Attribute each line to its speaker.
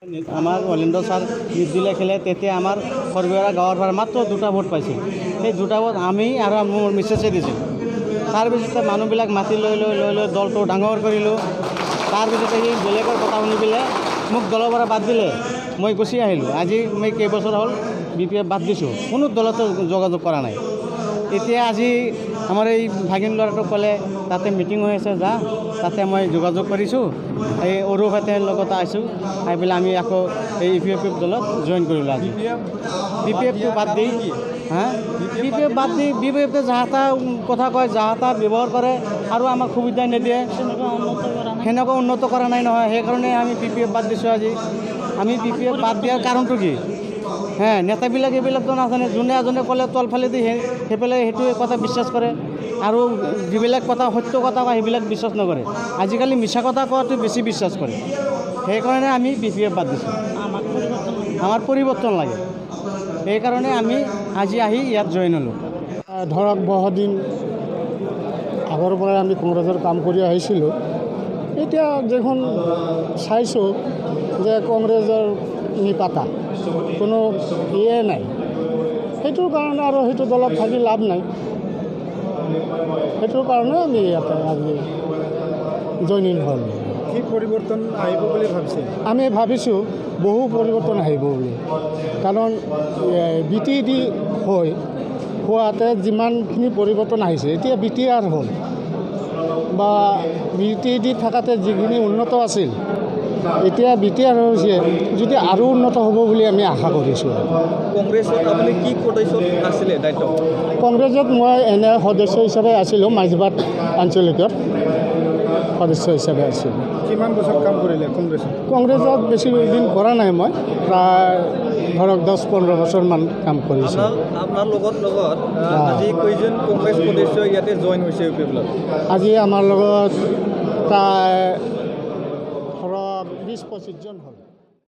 Speaker 1: আমাৰ অলিন্দ ছাৰ নিৰ্দিলে খেলে তেতিয়া আমাৰ সৰ্বেৰা গাঁৱৰ পৰা মাত্ৰ 2টা ভোট পাইছিল। সেই 2টা ভোট আমি আৰু মোৰ মিছেছে দিছিল। তাৰপিছতে মানুহবিলাক মাতি লৈ দলটো ডাঙৰ কৰিলোঁ। তাৰপিছতে সি বেলেগৰ কথা শুনি পেলাই মোক দলৰ পৰা বাদ দিলে। মই গুচি আহিলোঁ। আজি মই কেইবছৰ হ'ল BPF বাদ দিছোঁ, কোনো দলতো যোগাযোগ কৰা নাই। এতিয়া আজি আমাৰ এই ভাগিন ল'ৰাটোক ক'লে তাতে মিটিং হৈ আছে, যা তাতে মই যোগাযোগ কৰিছোঁ। এই অৰুপ হেতেৰ লগত আছোঁ, আহি পেলাই আমি আকৌ এই UPF দলত জইন কৰিলোঁ। আজি BPFটো বাদ দি BPF বাদ দি BPFতে যাহা তাহ কথা কয়, যাহা তাহ ব্যৱহাৰ কৰে আৰু আমাক সুবিধা নিদিয়ে। সেনেকুৱা উন্নত কৰা নাই নহয়, সেইকাৰণে আমি BPF বাদ দিছোঁ। আজি আমি BPF বাদ দিয়াৰ কাৰণটো কি? নেতাবিলাক এইবিলাকতো নাজানে। যোনে এজনে ক'লে তলফালেদি সেইফালে সেইটোৱে কথা বিশ্বাস কৰে আৰু যিবিলাক কথা সত্য কথা কয় সেইবিলাক বিশ্বাস নকৰে। আজিকালি মিছা কথা কোৱাটো বেছি বিশ্বাস কৰে। সেইকাৰণে আমি BPF বাদ দিছোঁ। আমাৰ পৰিৱৰ্তন লাগে, সেইকাৰণে আমি আজি আহি ইয়াত জইন হ'লোঁ।
Speaker 2: ধৰক বহুদিন আগৰ পৰাই আমি কংগ্ৰেছৰ কাম কৰি আহিছিলোঁ। এতিয়া দেখোন চাইছোঁ যে কংগ্ৰেছৰ নিপাতা কোনো ইয়ে নাই। সেইটোৰ কাৰণে আৰু সেইটো দলত থাকি লাভ নাই। সেইটোৰ কাৰণে আমি ইয়াতে আজি জইনিং হ'লোঁ।
Speaker 3: কি পৰিৱৰ্তন আহিব বুলি ভাবিছে?
Speaker 2: আমি ভাবিছোঁ বহু পৰিৱৰ্তন আহিব বুলি, কাৰণ BTD হোৱাতে যিমানখিনি পৰিৱৰ্তন আহিছে, এতিয়া BTR হ'ল বা BTD থাকাতে যিখিনি উন্নত আছিল, এতিয়া BTR হৈছে, যদি আৰু উন্নত হ'ব বুলি আমি আশা কৰিছোঁ।
Speaker 3: কংগ্ৰেছত আপুনি কি সদস্য আছিলে দায়িত্ব?
Speaker 2: কংগ্ৰেছত মই এনে সদস্য হিচাপে আছিলোঁ, মাইজবাট আঞ্চলিকত সদস্য হিচাপে আছিলোঁ।
Speaker 3: কিমান বছৰ কাম কৰিলে কংগ্ৰেছত?
Speaker 2: কংগ্ৰেছত বেছি দিন কৰা নাই, মই প্ৰায় ধৰক 10-15 বছৰমান কাম কৰিছোঁ।
Speaker 3: আপোনাৰ লগত আজি কেইজন কংগ্ৰেছ সদস্য ইয়াতে জইন হৈছে UPF?
Speaker 2: আজি আমাৰ লগত প্ৰায় 20-25জন হ'ল।